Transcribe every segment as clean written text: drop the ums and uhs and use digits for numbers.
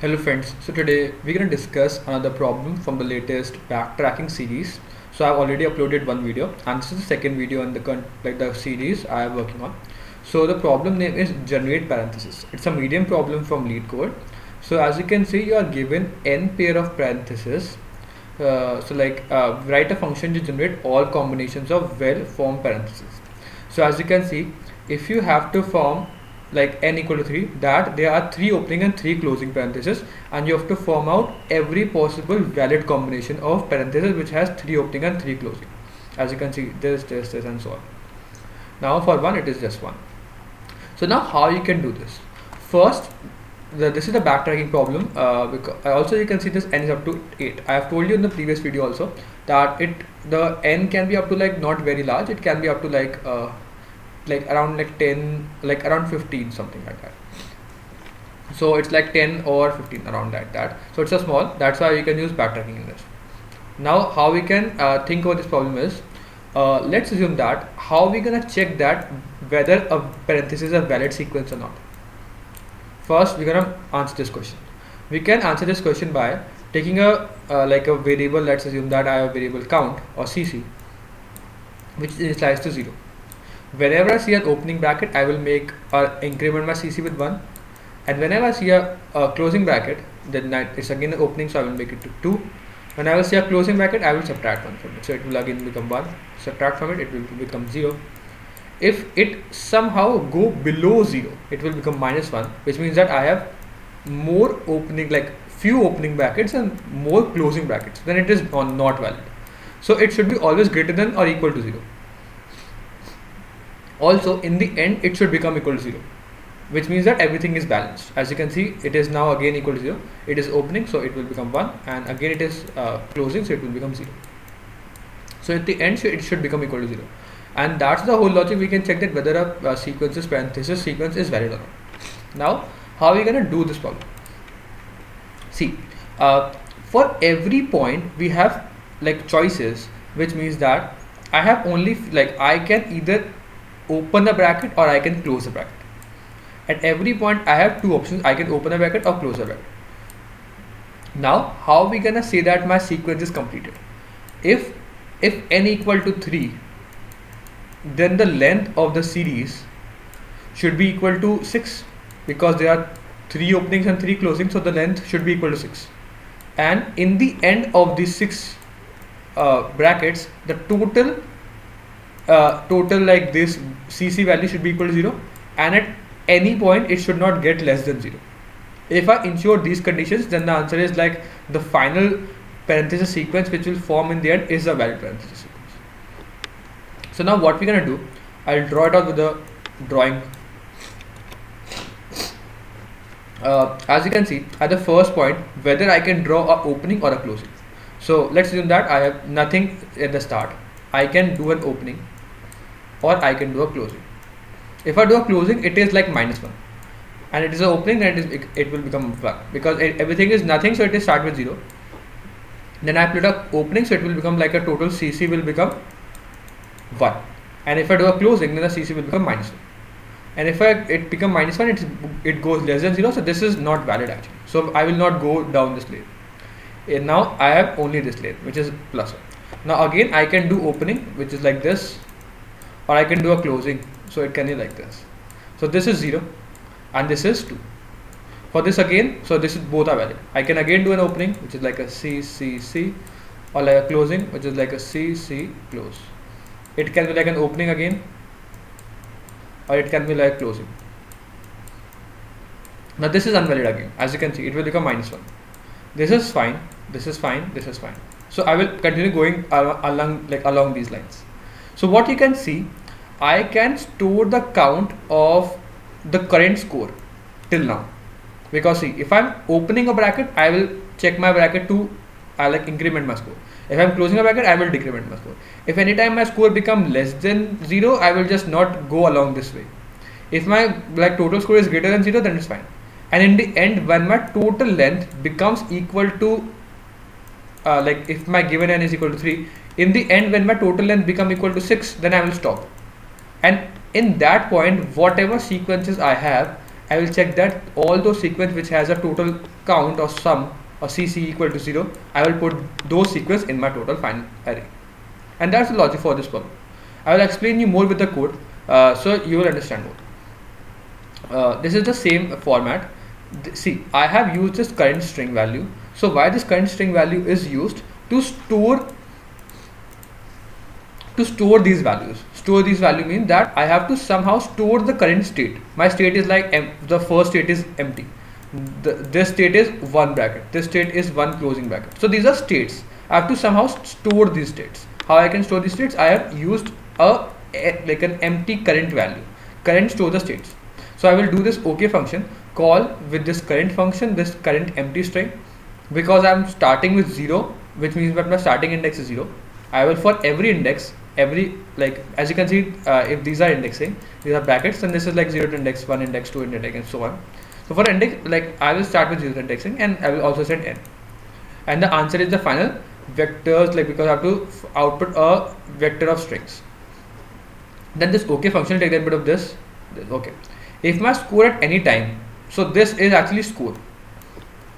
Hello friends, so today we're going to discuss another problem from the latest backtracking series. So I've already uploaded one video and this is the second video in the series I am working on. So the problem name is generate parentheses. It's a medium problem from LEETCODE. So as you can see, you are given n pair of parentheses. Write a function to generate all combinations of well-formed parentheses. So as you can see, if you have to form like n equal to 3, that there are 3 opening and 3 closing parentheses, and you have to form out every possible valid combination of parentheses which has 3 opening and 3 closing. As you can see, this and so on. Now for 1 it is just 1. So now how you can do this? First, this is the backtracking problem, because also you can see this n is up to 8. I have told you in the previous video also that the n can be up to like not very large, it can be up to like around like 10, like around 15, something like that. So it's like 10 or 15 around that. So it's a small, that's why we can use backtracking in this. Now how we can think about this problem is, let's assume that how we gonna check that whether a parenthesis is a valid sequence or not. First we're gonna answer this question. We can answer this question by taking a variable. Let's assume that I have a variable count or cc which initialized to 0. Whenever I see an opening bracket, I will make or increment my CC with 1, and whenever I see a closing bracket, then it's again an opening, so I will make it to 2. When I will see a closing bracket, I will subtract 1 from it, so it will again become 1. Subtract from it, it will become 0. If it somehow go below 0, it will become -1, which means that I have more opening, like few opening brackets and more closing brackets, then it is not valid. So it should be always greater than or equal to 0. Also in the end it should become equal to 0, which means that everything is balanced. As you can see, it is now again equal to 0. It is opening, so it will become 1, and again it is closing, so it will become 0. So at the end it should become equal to 0, and that's the whole logic. We can check that whether a parenthesis sequence is valid or not. Now how are we going to do this problem? See, for every point we have like choices, which means that I have only I can either open the bracket or I can close the bracket. At every point I have two options: I can open a bracket or close a bracket. Now how are we gonna say that my sequence is completed? If n equal to 3, then the length of the series should be equal to 6, because there are 3 openings and 3 closings, so the length should be equal to 6. And in the end of these 6 brackets, the total like this CC value should be equal to 0, and at any point it should not get less than 0. If I ensure these conditions, then the answer is like the final parenthesis sequence which will form in the end is a valid parenthesis sequence. So now what we're gonna do, I'll draw it out with the drawing. As you can see, at the first point, whether I can draw a opening or a closing. So let's assume that I have nothing at the start. I can do an opening or I can do a closing. If I do a closing, it is like -1, and it is an opening, then it will become 1, because everything is nothing, so it is start with 0. Then I put a opening, so it will become like a total CC will become 1, and if I do a closing, then the CC will become -1. And if it become -1, it goes less than 0, so this is not valid actually. So I will not go down this lane. And now I have only this lane, which is +1. Now again I can do opening, which is like this, or I can do a closing, so it can be like this. So this is 0 and this is 2. For this again, so this is both are valid. I can again do an opening, which is like a C C C, or like a closing, which is like a C C close. It can be like an opening again, or it can be like closing. Now this is invalid again. As you can see, it will become -1. This is fine, this is fine, this is fine. So I will continue going along these lines. So what you can see, I can store the count of the current score till now, because see, if I'm opening a bracket, I will check my bracket to increment my score. If I'm closing a bracket, I will decrement my score. If anytime my score become less than 0, I will just not go along this way. If my total score is greater than 0, then it's fine. And in the end, when my total length becomes equal to if my given n is equal to 3, in the end when my total length become equal to 6, then I will stop. And in that point, whatever sequences I have, I will check that all those sequence which has a total count or sum or CC equal to 0, I will put those sequence in my total final array. And that's the logic for this problem. I will explain you more with the code, so you will understand more. This is the same format. See, I have used this current string value. So why this current string value is used? To store these values. Store these value means that I have to somehow store the current state. My state is like the first state is empty. This state is one bracket. This state is one closing bracket. So these are states. I have to somehow store these states. How I can store these states? I have used like an empty current value. Current store the states. So I will do this OK function, call with this current function, this current empty string, because I am starting with 0, which means that my starting index is 0. I will for every index, like as you can see, if these are indexing, these are brackets, then this is like 0 to index 1, index 2, index, and so on. So for index, like I will start with 0 indexing, and I will also send n, and the answer is the final vectors, like because I have to output a vector of strings. Then this OK function will take the input of this. Okay, if my score at any time, so this is actually score.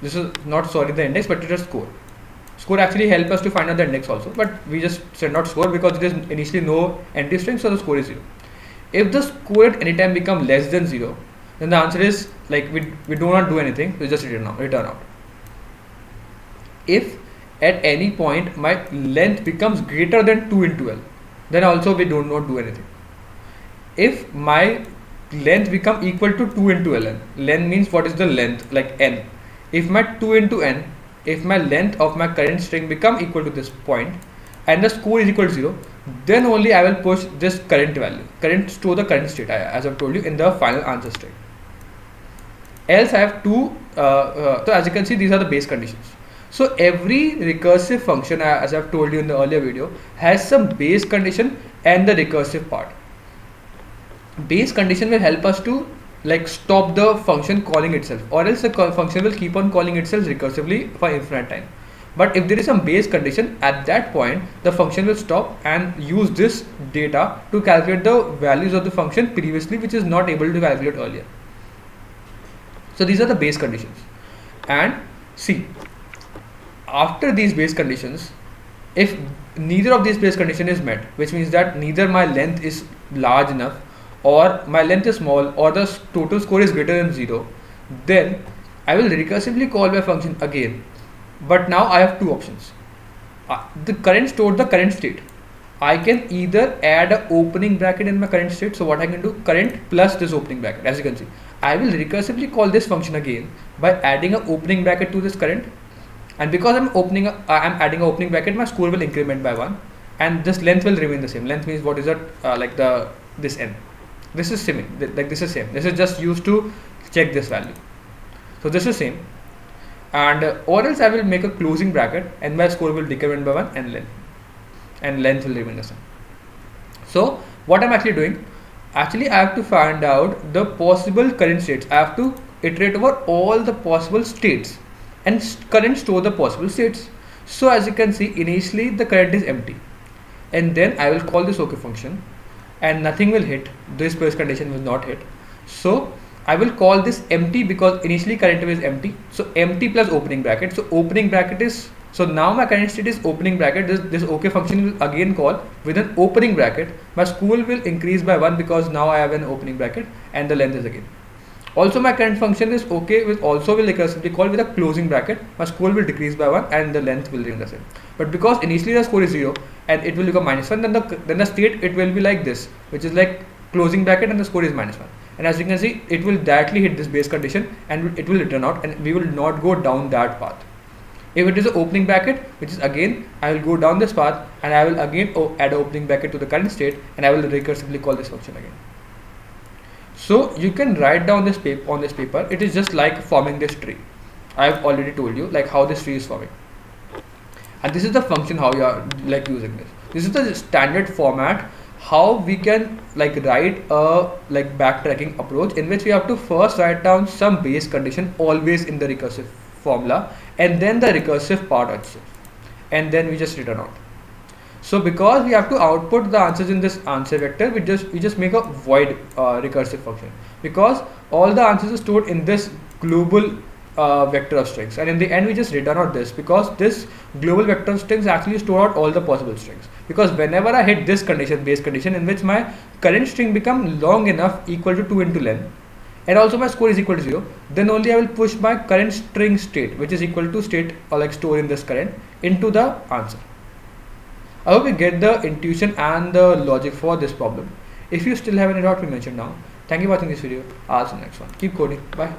This is not the index, but it is score. Score actually help us to find out the index also, but we just send out score because there is initially no empty string, so the score is 0. If the score at any time become less than 0, then the answer is like we do not do anything, we just return out. If at any point my length becomes greater than 2 into L, then also we do not do anything. If my length become equal to 2 into ln, length means what is the length, like n. If my 2 into n, if my length of my current string become equal to this point and the score is equal to 0, then only I will push this current value, store the current state, as I've told you, in the final answer state. Else I have two, so as you can see, these are the base conditions. So every recursive function, as I've told you in the earlier video, has some base condition and the recursive part. Base condition will help us to like stop the function calling itself, or else the function will keep on calling itself recursively for infinite time. But if there is some base condition, at that point the function will stop and use this data to calculate the values of the function previously, which is not able to calculate earlier. So these are the base conditions. And see, after these base conditions, if neither of these base condition is met, which means that neither my length is large enough or my length is small or the total score is greater than 0, then I will recursively call my function again. But now I have two options. The current stored the current state. I can either add an opening bracket in my current state. So what I can do, current plus this opening bracket. As you can see, I will recursively call this function again by adding an opening bracket to this current. And because I'm adding an opening bracket, my score will increment by 1, and this length will remain the same. Length means what is that? Like this n. This is same. Like this is same. This is just used to check this value. So this is same. And or else I will make a closing bracket and my score will decrement by 1 and length will remain the same. So what I'm actually doing, I have to find out the possible current states. I have to iterate over all the possible states and current store the possible states. So as you can see, initially the current is empty, and then I will call this OK function and nothing will hit. This base condition will not hit. So I will call this empty because initially current is empty. So empty plus opening bracket. So opening bracket is, so now my current state is opening bracket. This OK function will again call with an opening bracket. My score will increase by 1 because now I have an opening bracket and the length is again. Also my current function is OK, which also will recursively call with a closing bracket. My score will decrease by 1 and the length will remain the same. But because initially the score is 0 and it will become -1, then the state it will be like this, which is like closing bracket and the score is -1. And as you can see, it will directly hit this base condition and it will return out, and we will not go down that path. If it is an opening bracket, which is again, I will go down this path and I will again add an opening bracket to the current state and I will recursively call this function again. So you can write down this on this paper. It is just like forming this tree. I have already told you like how this tree is forming. And this is the function how you are like using this. This is the standard format how we can like write a like backtracking approach, in which we have to first write down some base condition always in the recursive formula and then the recursive part itself, and then we just return out. So because we have to output the answers in this answer vector, we just make a void recursive function, because all the answers are stored in this global vector of strings, and in the end we just return out this, because this global vector of strings actually store out all the possible strings. Because whenever I hit this condition, base condition, in which my current string become long enough equal to 2 into length, and also my score is equal to 0, then only I will push my current string state, which is equal to state or like store in this current, into the answer. I hope you get the intuition and the logic for this problem. If you still have any doubt, we mention now. Thank you for watching this video. I'll see you next one. Keep coding. Bye.